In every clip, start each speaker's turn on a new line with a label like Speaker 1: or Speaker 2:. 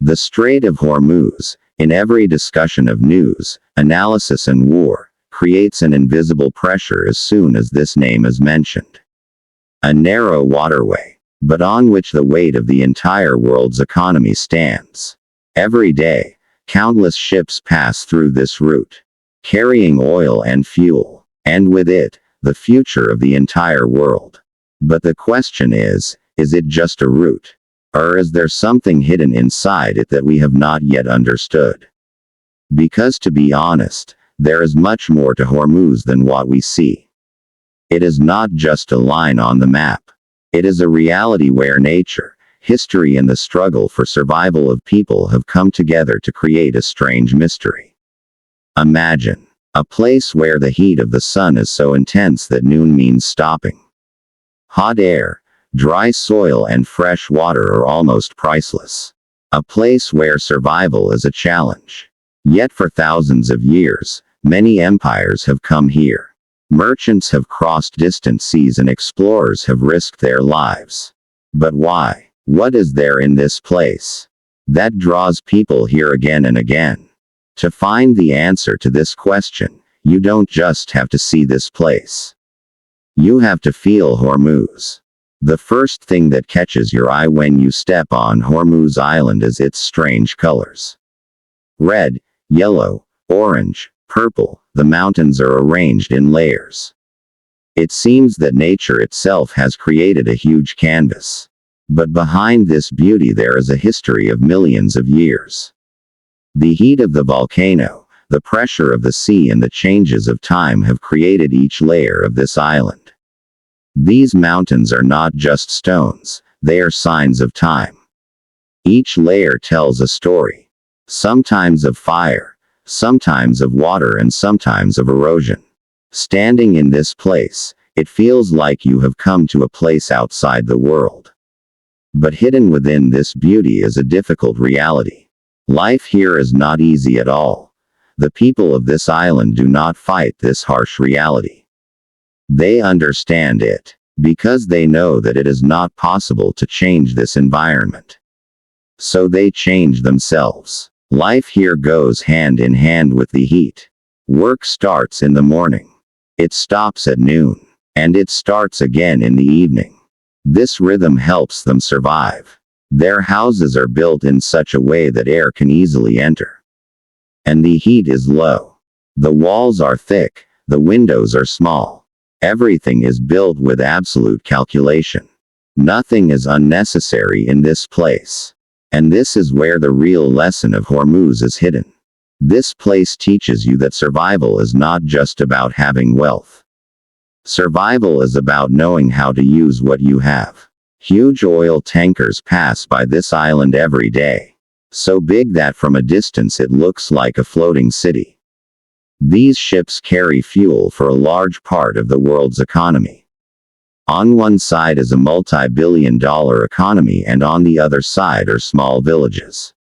Speaker 1: The Strait of Hormuz, in every discussion of news, analysis and war, creates an invisible pressure as soon as this name is mentioned. A narrow waterway, but on which the weight of the entire world's economy stands. Every day, countless ships pass through this route, carrying oil and fuel, and with it, the future of the entire world. But the question is it just a route? Or is there something hidden inside it that we have not yet understood? Because to be honest, there is much more to Hormuz than what we see. It is not just a line on the map. It is a reality where nature, history and the struggle for survival of people have come together to create a strange mystery. Imagine a place where the heat of the sun is so intense that noon means stopping. Hot air, dry soil and fresh water are almost priceless. A place where survival is a challenge. Yet for thousands of years, many empires have come here. Merchants have crossed distant seas and explorers have risked their lives. But why? What is there in this place that draws people here again and again? To find the answer to this question, you don't just have to see this place. You have to feel Hormuz. The first thing that catches your eye when you step on Hormuz Island is its strange colors. Red, yellow, orange, purple, the mountains are arranged in layers. It seems that nature itself has created a huge canvas. But behind this beauty there is a history of millions of years. The heat of the volcano, the pressure of the sea and the changes of time have created each layer of this island. These mountains are not just stones, they are signs of time. Each layer tells a story. Sometimes of fire, sometimes of water and sometimes of erosion. Standing in this place, it feels like you have come to a place outside the world. But hidden within this beauty is a difficult reality. Life here is not easy at all. The people of this island do not fight this harsh reality. They understand it, because they know that it is not possible to change this environment. So they change themselves. Life here goes hand in hand with the heat. Work starts in the morning. It stops at noon. And it starts again in the evening. This rhythm helps them survive. Their houses are built in such a way that air can easily enter. And the heat is low. The walls are thick, the windows are small. Everything is built with absolute calculation. Nothing is unnecessary in this place. And this is where the real lesson of Hormuz is hidden. This place teaches you that survival is not just about having wealth. Survival is about knowing how to use what you have. Huge oil tankers pass by this island every day. So big that from a distance it looks like a floating city. These ships carry fuel for a large part of the world's economy. On one side is a multi-billion-dollar economy and on the other side are small villages,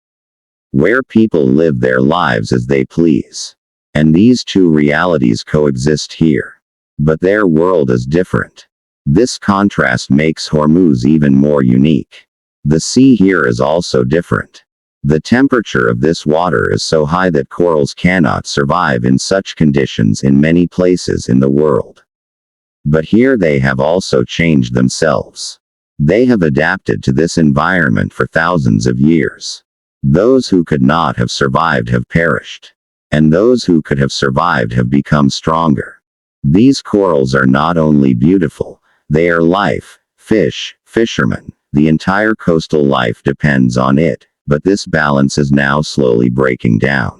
Speaker 1: where people live their lives as they please. And these two realities coexist here. But their world is different. This contrast makes Hormuz even more unique. The sea here is also different. The temperature of this water is so high that corals cannot survive in such conditions in many places in the world. But here they have also changed themselves. They have adapted to this environment for thousands of years. Those who could not have survived have perished. And those who could have survived have become stronger. These corals are not only beautiful, they are life, fish, fishermen, the entire coastal life depends on it, but this balance is now slowly breaking down.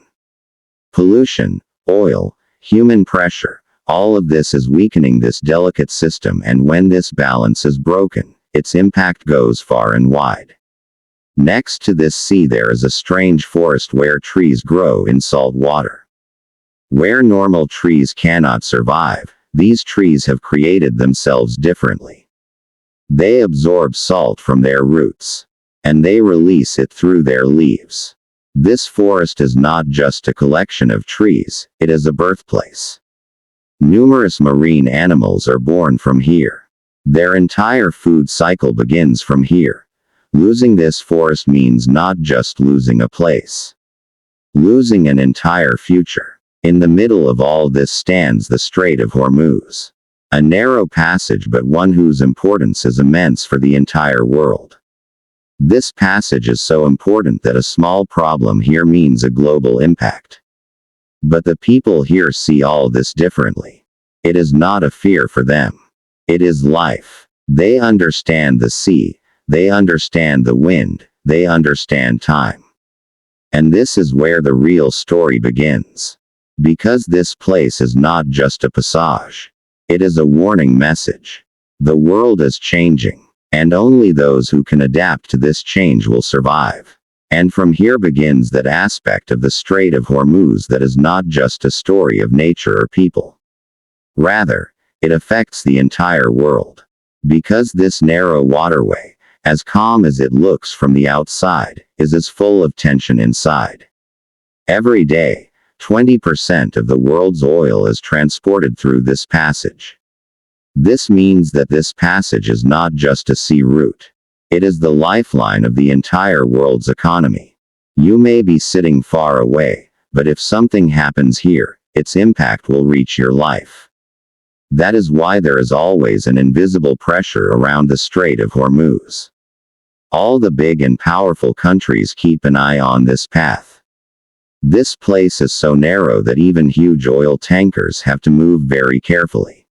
Speaker 1: Pollution, oil, human pressure, all of this is weakening this delicate system, and when this balance is broken, its impact goes far and wide. Next to this sea there is a strange forest where trees grow in salt water. Where normal trees cannot survive, these trees have created themselves differently. They absorb salt from their roots. And they release it through their leaves. This forest is not just a collection of trees, it is a birthplace. Numerous marine animals are born from here. Their entire food cycle begins from here. Losing this forest means not just losing a place. Losing an entire future. In the middle of all this stands the Strait of Hormuz. A narrow passage, but one whose importance is immense for the entire world. This passage is so important that a small problem here means a global impact. But the people here see all this differently. It is not a fear for them. It is life. They understand the sea, they understand the wind, they understand time. And this is where the real story begins. Because this place is not just a passage. It is a warning message. The world is changing, and only those who can adapt to this change will survive. And from here begins that aspect of the Strait of Hormuz that is not just a story of nature or people. Rather, it affects the entire world. Because this narrow waterway, as calm as it looks from the outside, is as full of tension inside. Every day, 20% of the world's oil is transported through this passage. This means that this passage is not just a sea route. It is the lifeline of the entire world's economy. You may be sitting far away, but if something happens here, its impact will reach your life. That is why there is always an invisible pressure around the Strait of Hormuz. All the big and powerful countries keep an eye on this path. This place is so narrow that even huge oil tankers have to move very carefully.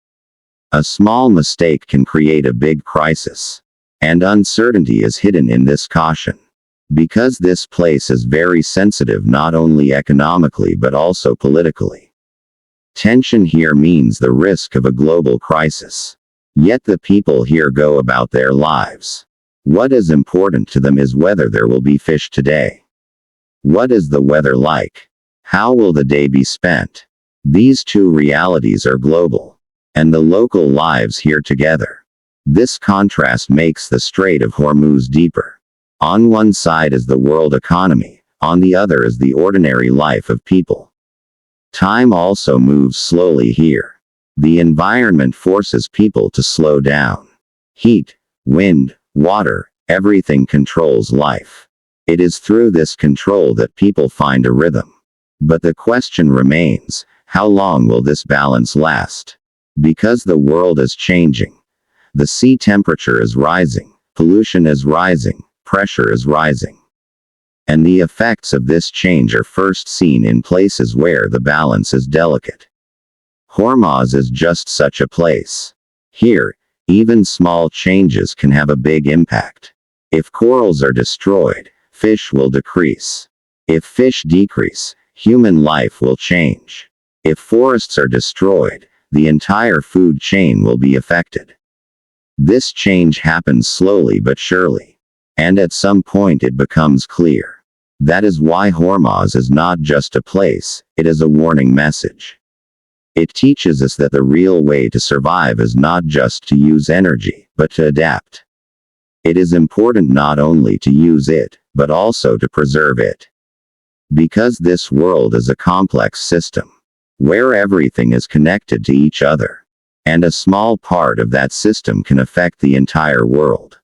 Speaker 1: A small mistake can create a big crisis. And uncertainty is hidden in this caution. Because this place is very sensitive not only economically but also politically. Tension here means the risk of a global crisis. Yet the people here go about their lives. What is important to them is whether there will be fish today. What is the weather like? How will the day be spent? These two realities are global. And the local lives here together. This contrast makes the Strait of Hormuz deeper. On one side is the world economy, on the other is the ordinary life of people. Time also moves slowly here. The environment forces people to slow down. Heat, wind, water, everything controls life. It is through this control that people find a rhythm. But the question remains, how long will this balance last? Because the world is changing. The sea temperature is rising, pollution is rising, pressure is rising. And the effects of this change are first seen in places where the balance is delicate. Hormuz is just such a place. Here, even small changes can have a big impact. If corals are destroyed, fish will decrease. If fish decrease, human life will change. If forests are destroyed, the entire food chain will be affected. This change happens slowly but surely. And at some point it becomes clear. That is why Hormuz is not just a place, it is a warning message. It teaches us that the real way to survive is not just to use energy, but to adapt. It is important not only to use it, but also to preserve it. Because this world is a complex system, where everything is connected to each other. And a small part of that system can affect the entire world.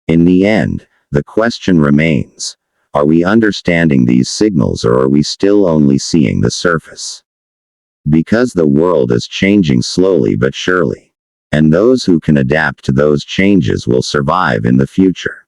Speaker 1: In the end, the question remains, are we understanding these signals or are we still only seeing the surface? Because the world is changing slowly but surely. And those who can adapt to those changes will survive in the future.